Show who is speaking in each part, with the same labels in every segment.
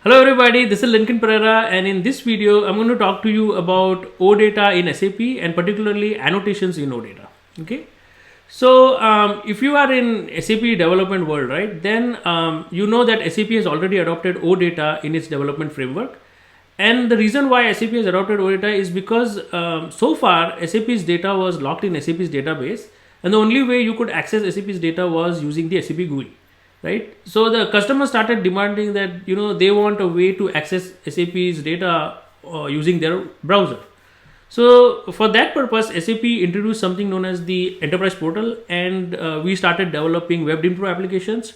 Speaker 1: Hello everybody, this is Lincoln Pereira, and in this video I'm going to talk to you about OData in SAP and particularly annotations in OData. Okay, so if you are in SAP development world, right, then you know that SAP has already adopted OData in its development framework. And the reason why SAP has adopted OData is because so far SAP's data was locked in SAP's database, and the only way you could access SAP's data was using the SAP GUI. Right, so the customer started demanding that they want a way to access SAP's data using their browser. So for that purpose, SAP introduced something known as the enterprise portal, and we started developing WebImpro applications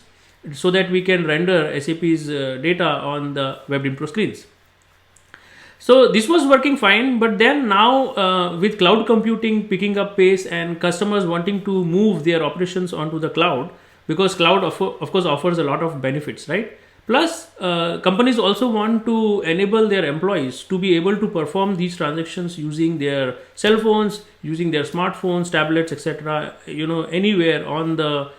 Speaker 1: so that we can render SAP's data on the WebImpro screens. So this was working fine, but then now with cloud computing picking up pace and customers wanting to move their operations onto the cloud, because cloud of course offers a lot of benefits, right? Plus companies also want to enable their employees to be able to perform these transactions using their cell phones, using their smartphones, tablets, etc., anywhere on the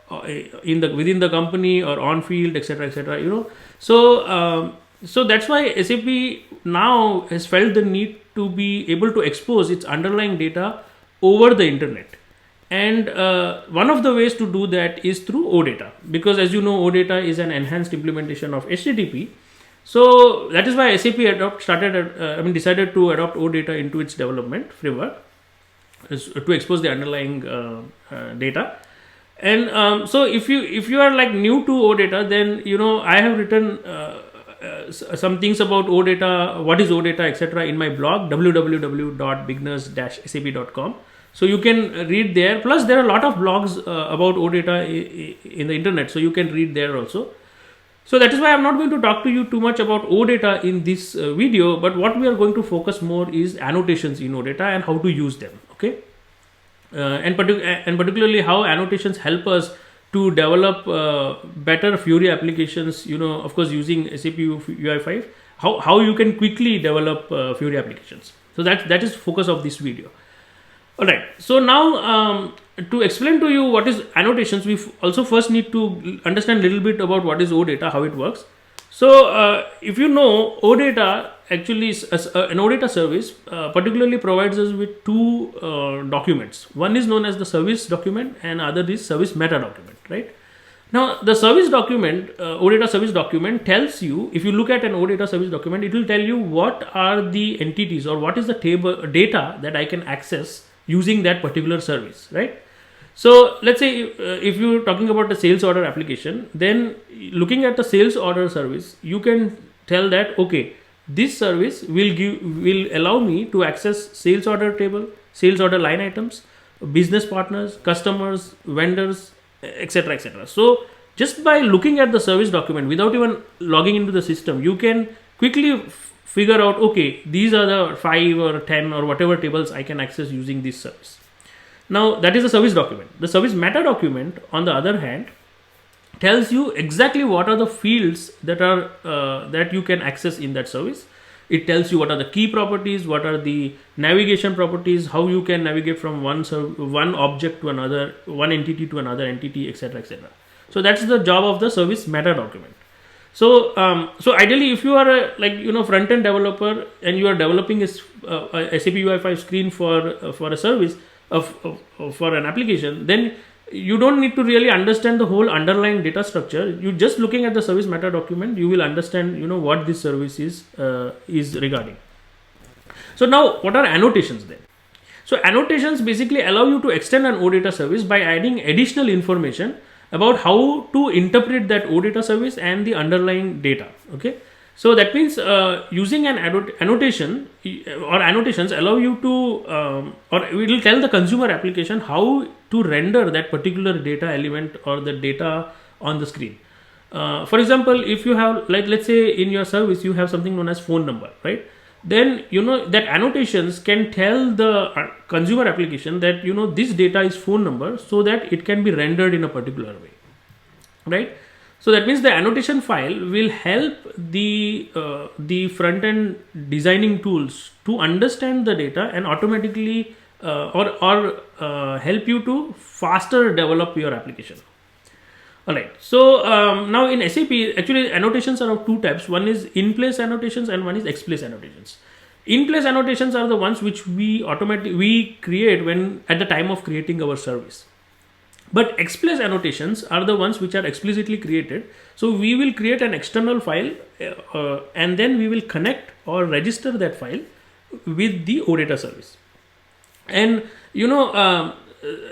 Speaker 1: within the company or on field, etc., so that's why SAP now has felt the need to be able to expose its underlying data over the internet. And one of the ways to do that is through OData, because as you know, OData is an enhanced implementation of HTTP. So that is why SAP decided to adopt OData into its development framework to expose the underlying data. And so if you are like new to OData, then I have written some things about OData, what is OData, etc., in my blog www.beginners-sap.com. So you can read there. Plus there are a lot of blogs about OData in the internet, so you can read there also. So that is why I'm not going to talk to you too much about OData in this video, but what we are going to focus more is annotations in OData and how to use them. Okay, and particularly how annotations help us to develop better FIORI applications. Of course, using SAPUI5, how you can quickly develop FIORI applications. So that is focus of this video. Alright, so now to explain to you what is annotations, we also first need to understand a little bit about what is OData, how it works. So if you know, OData actually is an OData service particularly provides us with two documents. One is known as the service document and other is service meta document, right? Now the service document, OData service document tells you, if you look at an OData service document, it will tell you what are the entities or what is the table data that I can access using that particular service, right? So let's say if you're talking about the sales order application, then looking at the sales order service, you can tell that, okay, this service will allow me to access sales order table, sales order line items, business partners, customers, vendors, etc., etc. So just by looking at the service document without even logging into the system, you can quickly figure out, okay, these are the 5 or 10 or whatever tables I can access using this service. Now that is the service document. The service meta document, on the other hand, tells you exactly what are the fields that are that you can access in that service. It tells you what are the key properties, what are the navigation properties, how you can navigate from one object to another, one entity to another entity, etc., etc. So that's the job of the service meta document. So ideally, if you are a front-end developer and you are developing a SAPUI5 screen for a service for an application, then you don't need to really understand the whole underlying data structure. You just looking at the service meta document, you will understand what this service is regarding. So now, what are annotations then? So annotations basically allow you to extend an OData service by adding additional information about how to interpret that OData service and the underlying data. Okay, so that means using an annotation or annotations allow you to or it will tell the consumer application how to render that particular data element or the data on the screen. For example, if you have, let's say in your service you have something known as phone number, right? Then that annotations can tell the consumer application that this data is phone number, so that it can be rendered in a particular way, right? So that means the annotation file will help the front end designing tools to understand the data and automatically or help you to faster develop your application. Alright, so now in SAP, actually annotations are of two types. One is in-place annotations and one is X-place annotations. In-place annotations are the ones which we create when at the time of creating our service. But X-place annotations are the ones which are explicitly created. So we will create an external file and then we will connect or register that file with the OData service. And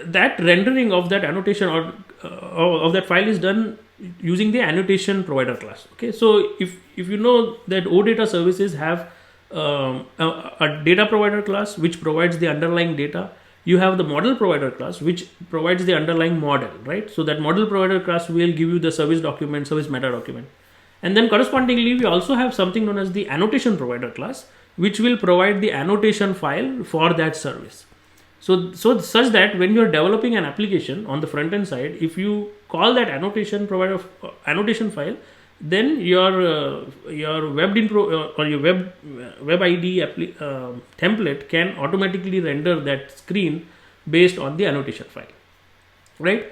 Speaker 1: that rendering of that annotation or of that file is done using the annotation provider class. Okay, so if you know that OData services have a data provider class which provides the underlying data, you have the model provider class which provides the underlying model, right? So that model provider class will give you the service document, service meta document, and then correspondingly we also have something known as the annotation provider class which will provide the annotation file for that service. So such that when you are developing an application on the front end side, if you call that annotation provider annotation file, then your WebID or your WebID template can automatically render that screen based on the annotation file, right?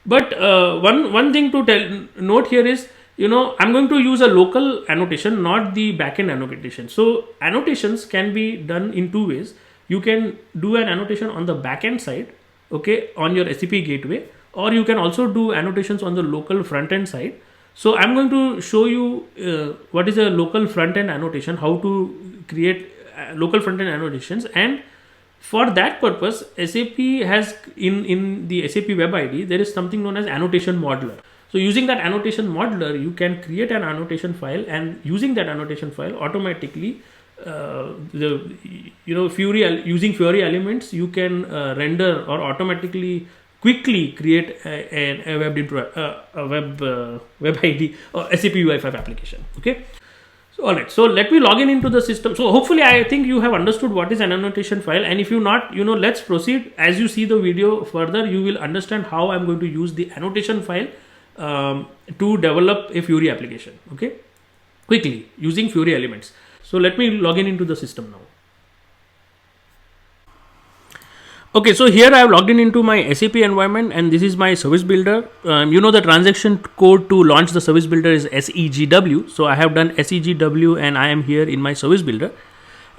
Speaker 1: But one thing to note here is, I'm going to use a local annotation, not the backend annotation. So annotations can be done in two ways. You can do an annotation on the backend side, okay, on your SAP gateway, or you can also do annotations on the local front end side. So I'm going to show you what is a local front end annotation, how to create local front end annotations, and for that purpose, SAP has in the SAP WebID there is something known as annotation modeler. So using that annotation modeler, you can create an annotation file, and using that annotation file automatically FIORI, using FIORI elements, you can render or automatically quickly create a WebID or SAPUI5 application. Okay. So alright, so let me log into the system. So hopefully I think you have understood what is an annotation file, and if you not, let's proceed. As you see the video further, you will understand how I'm going to use the annotation file to develop a FIORI application. Okay, quickly using FIORI elements. So let me log into the system now. Okay, so here I have logged into my SAP environment, and this is my service builder. The transaction code to launch the service builder is SEGW. So I have done SEGW and I am here in my service builder.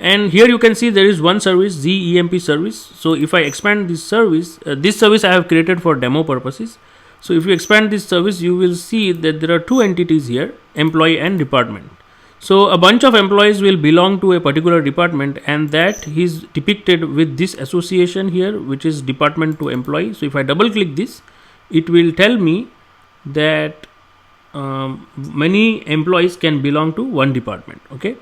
Speaker 1: And here you can see there is one service, ZEMP service. So if I expand this service I have created for demo purposes. So if you expand this service, you will see that there are two entities here, employee and department. So a bunch of employees will belong to a particular department, and that is depicted with this association here, which is department to employee. So if I double click this, it will tell me that many employees can belong to one department. Okay,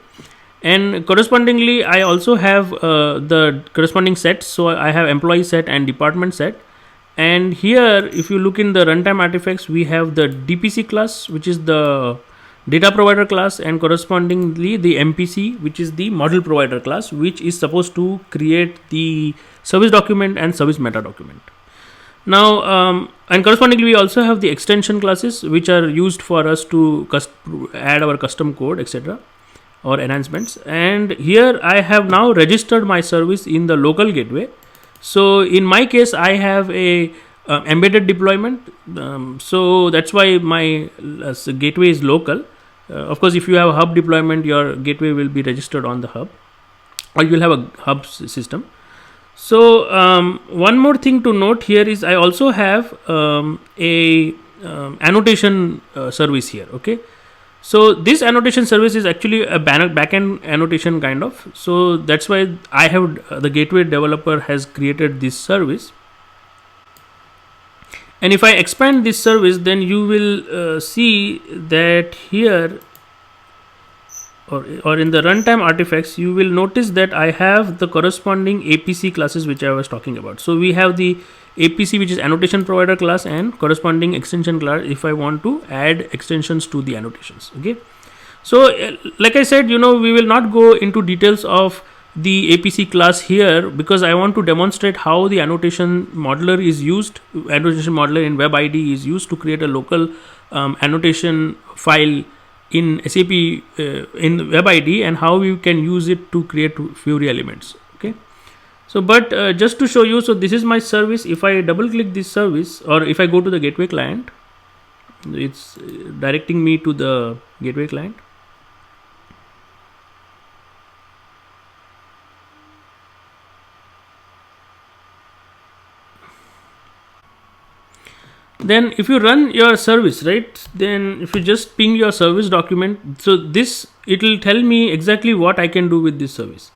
Speaker 1: and correspondingly I also have the corresponding sets. So I have employee set and department set. And here if you look in the runtime artifacts, we have the DPC class, which is the data provider class, and correspondingly the MPC, which is the model provider class, which is supposed to create the service document and service meta document. Now and correspondingly we also have the extension classes, which are used for us to add our custom code, etc., or enhancements. And here I have now registered my service in the local gateway. So in my case I have a embedded deployment, so that's why my gateway is local. Of course, if you have a hub deployment, your gateway will be registered on the hub, or you will have a hub system. So one more thing to note here is I also have a annotation service here. Okay, so this annotation service is actually a backend annotation kind of. So that's why I have the gateway developer has created this service. And if I expand this service, then you will see that here or in the runtime artifacts, you will notice that I have the corresponding APC classes which I was talking about. So we have the APC, which is annotation provider class, and corresponding extension class if I want to add extensions to the annotations. Okay, so like I said, we will not go into details of the APC class here, because I want to demonstrate how the annotation modeler is used. Annotation modeler in WebID is used to create a local annotation file in SAP in WebID, and how you can use it to create FIORI elements. Okay, so but just to show you, so this is my service. If I double click this service, or if I go to the gateway client, it's directing me to the gateway client. Then if you run your service, right, then if you just ping your service document, so this, it will tell me exactly what I can do with this service.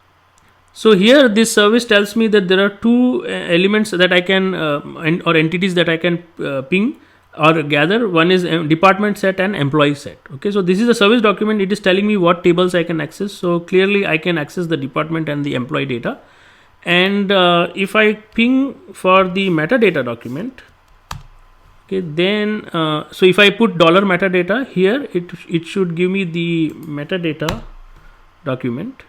Speaker 1: So here this service tells me that there are two elements that I can or entities that I can ping or gather. One is department set and employee set. Okay, so this is a service document. It is telling me what tables I can access. So clearly I can access the department and the employee data. And if I ping for the metadata document, okay, then so if I put $metadata here, it should give me the metadata document.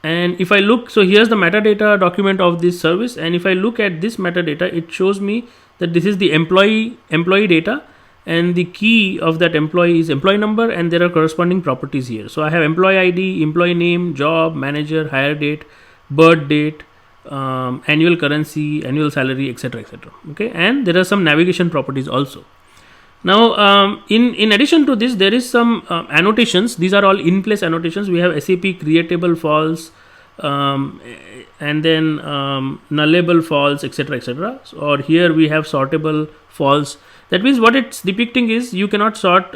Speaker 1: And if I look, so here's the metadata document of this service, and if I look at this metadata, it shows me that this is the employee data, and the key of that employee is employee number, and there are corresponding properties here. So I have employee ID, employee name, job, manager, hire date, birth date, annual currency, annual salary, etc., etc. Okay, and there are some navigation properties also. Now, in addition to this, there is some annotations. These are all in-place annotations. We have SAP creatable false, and then nullable false, etc., etc. Or here we have sortable false. That means what it's depicting is you cannot sort,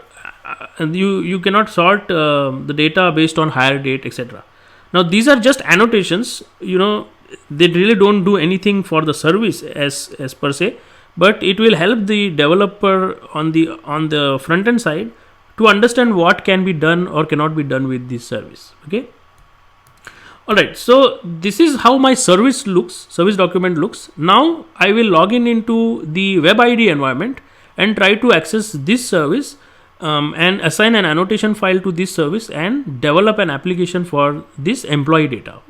Speaker 1: you cannot sort the data based on hire date, etc. Now these are just annotations. You know, they really don't do anything for the service as per se, but it will help the developer on the front end side to understand what can be done or cannot be done with this service. Okay, all right, so this is how my service document looks. Now I will log into the WebID environment and try to access this service, and assign an annotation file to this service and develop an application for this employee data.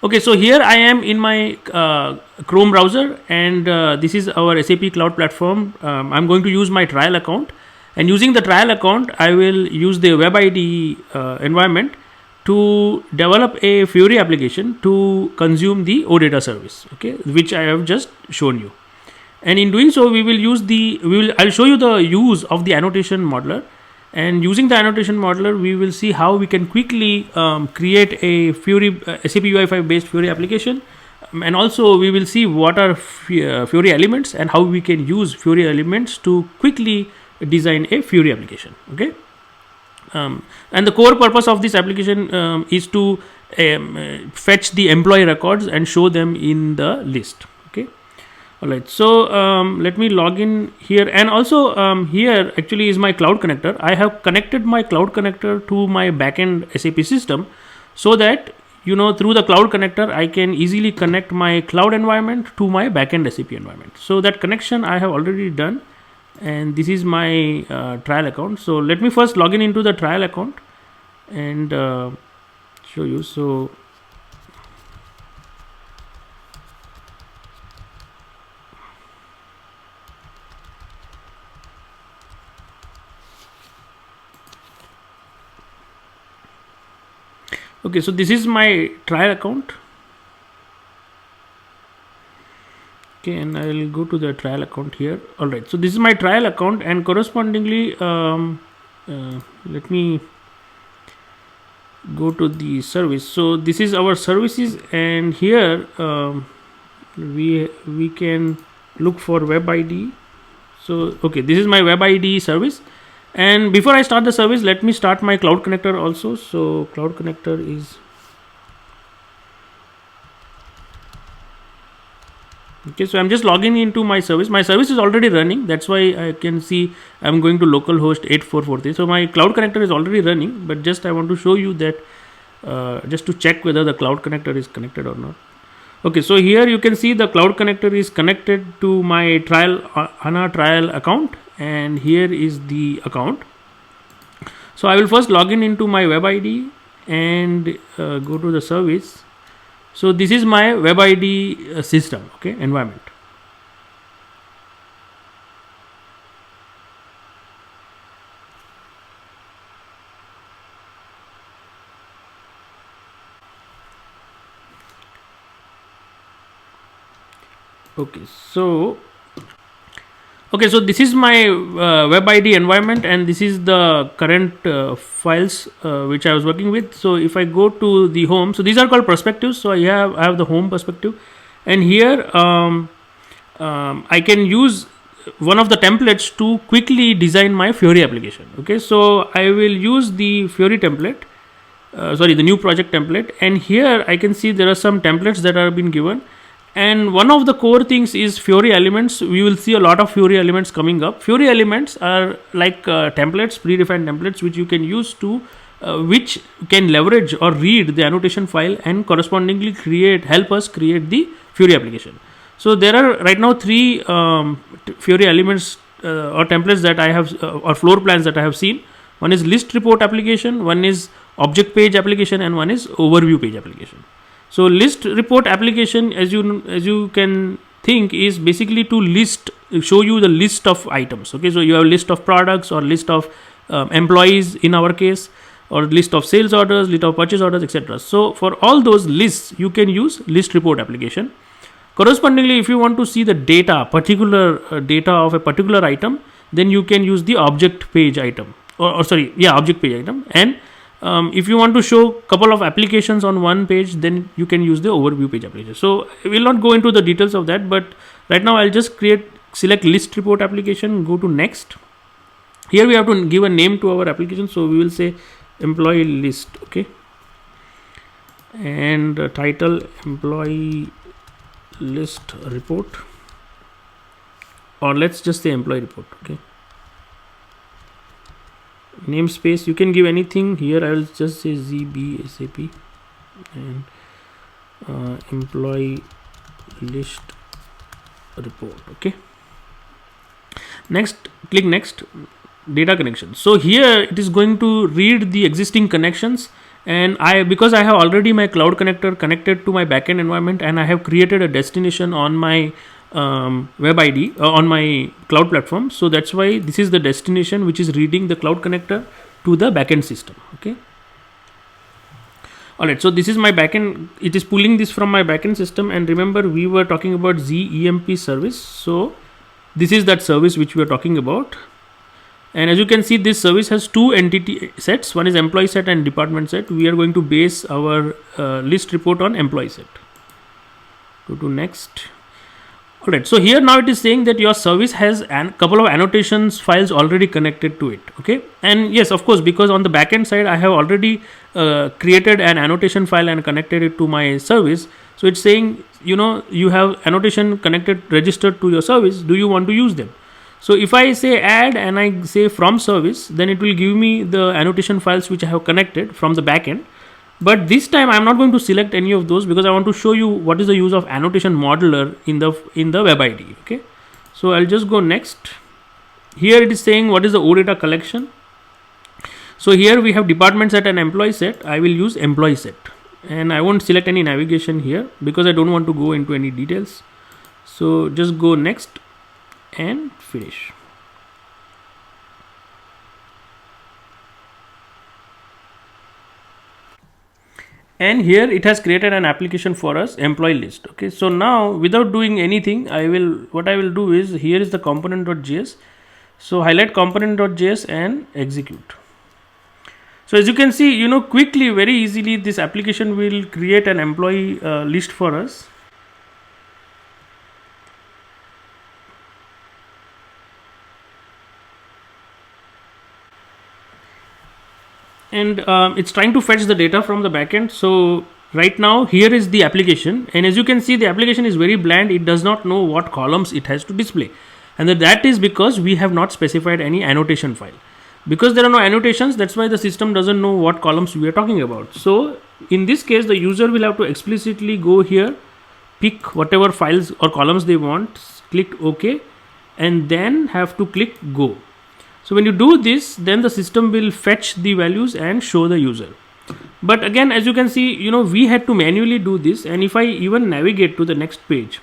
Speaker 1: Okay, so here I am in my Chrome browser, and this is our SAP Cloud Platform. I'm going to use my trial account, and using the trial account, I will use the WebID environment to develop a FIORI application to consume the OData service, okay, which I have just shown you. And in doing so, I'll show you the use of the annotation modeler. And using the annotation modeler, we will see how we can quickly create a FIORI, SAPUI5 based FIORI application, and also we will see what are FIORI elements and how we can use FIORI elements to quickly design a FIORI application. Okay, and the core purpose of this application is to fetch the employee records and show them in the list. Okay. Alright, so let me log in here, and also here actually is my cloud connector. I have connected my cloud connector to my backend SAP system, so that, you know, through the cloud connector I can easily connect my cloud environment to my backend SAP environment. So that connection I have already done, and this is my trial account. So let me first log in into the trial account and show you. So okay, so this is my trial account. Okay, and I will go to the trial account here. All right, so this is my trial account, and correspondingly, let me go to the service. So this is our services, and here we can look for WebID. So okay, this is my WebID service. And before I start the service, let me start my cloud connector also. So cloud connector is okay. So I'm just logging into my service. My service is already running. That's why I can see I'm going to localhost 8443. So my cloud connector is already running, but just I want to show you that just to check whether the cloud connector is connected or not. Okay, so here you can see the cloud connector is connected to my HANA trial account, and here is the account. So I will first log in into my WebID and go to the service. So this is my WebID system, okay, environment. Okay, so Okay, so this is my WebID environment, and this is the current files which I was working with. So if I go to the home, so these are called perspectives. So I have the home perspective, and here I can use one of the templates to quickly design my FIORI application. Okay, so I will use the FIORI template, the new project template, and here I can see there are some templates that are been given. And one of the core things is FIORI elements. We will see a lot of FIORI elements coming up. FIORI elements are like templates, predefined templates, which you can use to which can leverage or read the annotation file and correspondingly help us create the FIORI application. So there are right now 3 FIORI elements or templates that I have or floor plans that I have seen. One is list report application, one is object page application, and one is overview page application. So list report application, as you can think, is basically to show you the list of items. Okay, so you have a list of products or list of employees in our case, or list of sales orders, list of purchase orders, etc. So for all those lists, you can use list report application. Correspondingly, if you want to see the particular data of a particular item, then you can use the object page item, object page item. And if you want to show couple of applications on one page, then you can use the overview page application. So we will not go into the details of that, but right now I'll just select list report application, go to next. Here we have to give a name to our application, so we will say employee list. Okay, and title employee list report, or let's just say employee report. Okay, namespace, you can give anything. Here I will just say ZB SAP and employee list report. Okay, next, click next. Data connection. So here it is going to read the existing connections, and because I have already my cloud connector connected to my backend environment, and I have created a destination on my WebID on my cloud platform. So that's why this is the destination which is reading the cloud connector to the backend system. Okay. Alright, so this is my backend. It is pulling this from my backend system, and remember we were talking about ZEMP service. So this is that service which we are talking about. And as you can see, this service has 2 entity sets. One is employee set and department set. We are going to base our list report on employee set. Go to next. Alright, so here now it is saying that your service has a couple of annotations files already connected to it. Okay, and yes, of course, because on the backend side I have already created an annotation file and connected it to my service. So it's saying, you have annotation registered to your service. Do you want to use them? So if I say add and I say from service, then it will give me the annotation files which I have connected from the backend. But this time I am not going to select any of those, because I want to show you what is the use of annotation modeler in the WebID. Okay, so I'll just go next. Here it is saying what is the OData collection. So here we have department set and employee set. I will use employee set, and I won't select any navigation here because I don't want to go into any details. So just go next and finish. And here it has created an application for us, employee list. Okay, so now without doing anything, what I will do is, here is the component.js. So highlight component.js and execute. So as you can see, quickly, very easily, this application will create an employee list for us. And it's trying to fetch the data from the backend. So right now here is the application, and as you can see, the application is very bland. It does not know what columns it has to display, and that is because we have not specified any annotation file. Because there are no annotations, that's why the system doesn't know what columns we are talking about. So in this case, the user will have to explicitly go here, pick whatever files or columns they want, click OK, and then have to click go. So when you do this, then the system will fetch the values and show the user. But again, as you can see, we had to manually do this. And if I even navigate to the next page,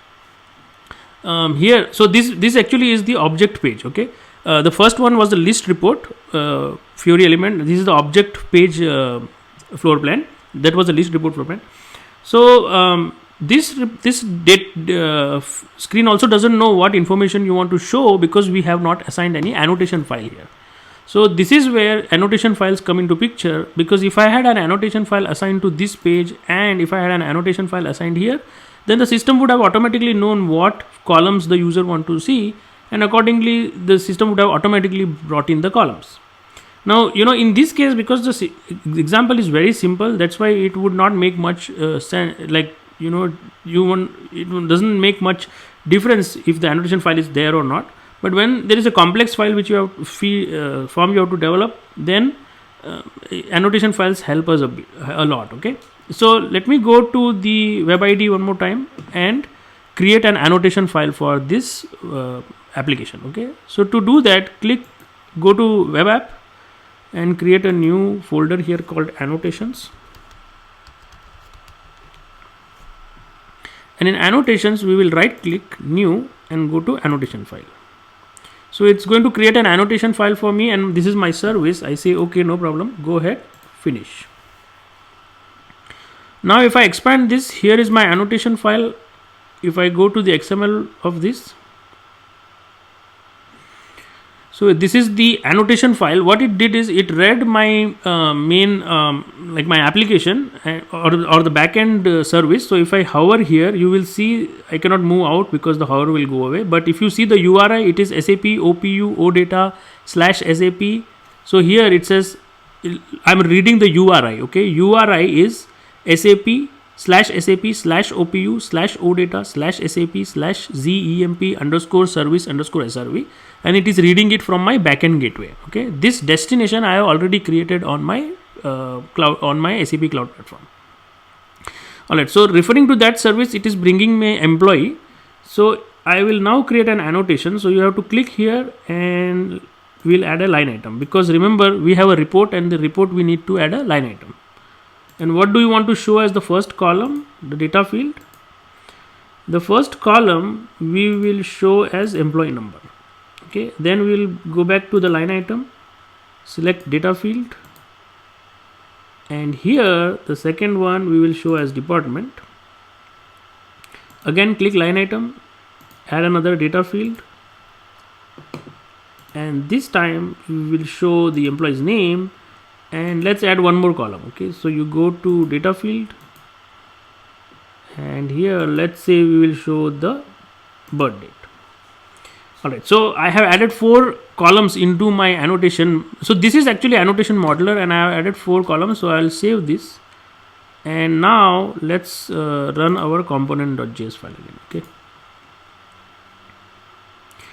Speaker 1: here, so this actually is the object page. Okay, the first one was the list report, FIORI element. This is the object page floor plan. That was the list report floor plan. So this screen also doesn't know what information you want to show, because we have not assigned any annotation file here. So this is where annotation files come into picture, because if I had an annotation file assigned to this page and if I had an annotation file assigned here, then the system would have automatically known what columns the user want to see, and accordingly the system would have automatically brought in the columns. Now, in this case, because the example is very simple, that's why it would not make much sense. Like, it doesn't make much difference if the annotation file is there or not. But when there is a complex file which you have form you have to develop, then annotation files help us a lot. Okay, so let me go to the WebIDE one more time and create an annotation file for this application. Okay, so to do that, go to web app and create a new folder here called annotations. And in annotations, we will right click new and go to annotation file. So it's going to create an annotation file for me, and this is my service. I say okay, no problem, go ahead, finish. Now if I expand this, here is my annotation file. If I go to the XML of this, so this is the annotation file. What it did is it read my main like my application or the backend service. So if I hover here, you will see I cannot move out because the hover will go away. But if you see the URI, it is SAP OPU OData /SAP. So here it says I'm reading the URI. Okay, URI is SAP /SAP/OPU /OData /SAP /ZEMP_service_SRV, and it is reading it from my backend gateway. Okay, this destination I have already created on my cloud, on my SAP cloud platform. Alright, so referring to that service, it is bringing me employee. So I will now create an annotation. So you have to click here and we'll add a line item, because remember we have a report, and the report we need to add a line item. And what do you want to show as the first column? The data field. The first column we will show as employee number. Okay, then we'll go back to the line item, select data field, and here the second one we will show as department. Again click line item, add another data field, and this time we will show the employee's name. And let's add one more column. Okay, so you go to data field, and here let's say we will show the birth date. Alright, so I have added 4 columns into my annotation. So this is actually annotation modeler, and I have added 4 columns. So I'll save this, and now let's run our component.js file again. Okay,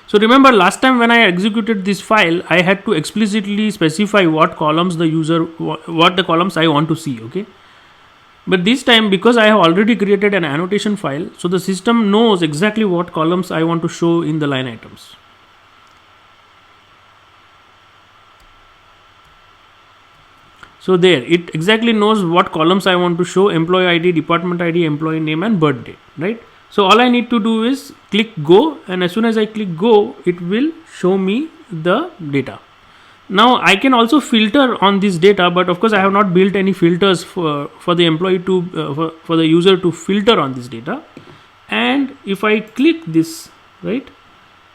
Speaker 1: so remember last time when I executed this file, I had to explicitly specify what columns the user, what the columns I want to see. Okay, but this time, because I have already created an annotation file, so the system knows exactly what columns I want to show in the line items. So there, it exactly knows what columns I want to show: employee ID, department ID, employee name, and birth date, right? So all I need to do is click go, and as soon as I click go, it will show me the data. Now I can also filter on this data, but of course I have not built any filters for the employee to for the user to filter on this data. And if I click this, right,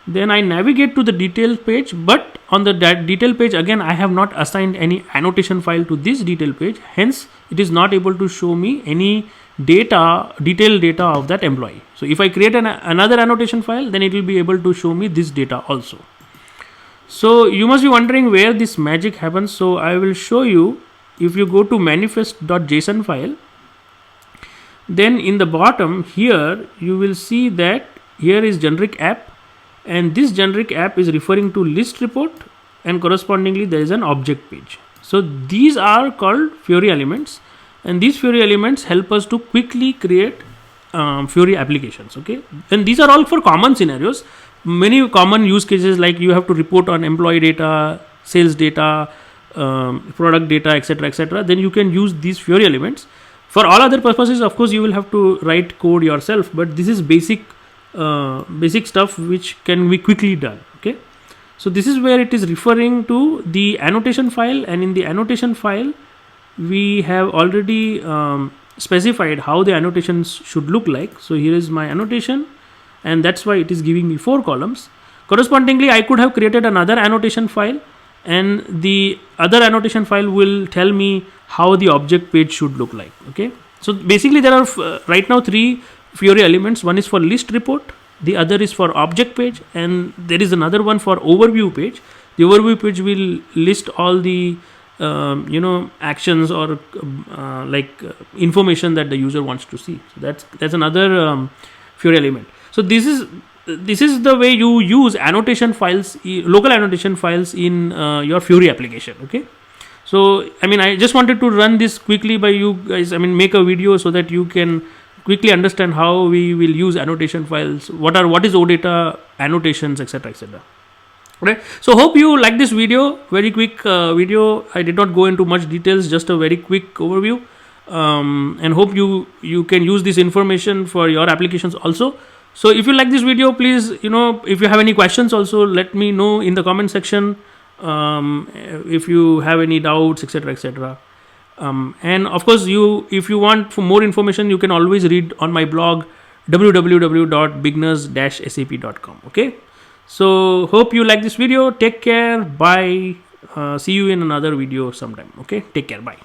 Speaker 1: then I navigate to the detail page, but on the detail page again I have not assigned any annotation file to this detail page, hence it is not able to show me any detailed data of that employee. So if I create another annotation file, then it will be able to show me this data also. So you must be wondering where this magic happens. So I will show you. If you go to manifest.json file, then in the bottom here you will see that here is generic app, and this generic app is referring to list report, and correspondingly there is an object page. So these are called FIORI elements, and these FIORI elements help us to quickly create FIORI applications. Okay, and these are all for common scenarios. Many common use cases, like you have to report on employee data, sales data, product data, etc., then you can use these FIORI elements. For all other purposes, of course, you will have to write code yourself, but this is basic stuff which can be quickly done. Okay, so this is where it is referring to the annotation file, and in the annotation file we have already specified how the annotations should look like. So here is my annotation, and that's why it is giving me 4 columns. Correspondingly, I could have created another annotation file, and the other annotation file will tell me how the object page should look like. Okay, so basically there are right now 3 FIORI elements. One is for list report, the other is for object page, and there is another one for overview page. The overview page will list all the actions or information that the user wants to see. So that's another FIORI element. So this is the way you use annotation files, local annotation files in your FIORI application. Okay, so I just wanted to run this quickly by you guys. Make a video so that you can quickly understand how we will use annotation files, what is OData annotations, etc, etc. Right, so hope you like this video. Very quick video. I did not go into much details, just a very quick overview, and hope you can use this information for your applications also. So if you like this video, please, if you have any questions also, let me know in the comment section. If you have any doubts, etc, etc. And of course, if you want for more information, you can always read on my blog www.beginners-sap.com. Okay, so hope you like this video. Take care. Bye. See you in another video sometime. Okay, take care. Bye.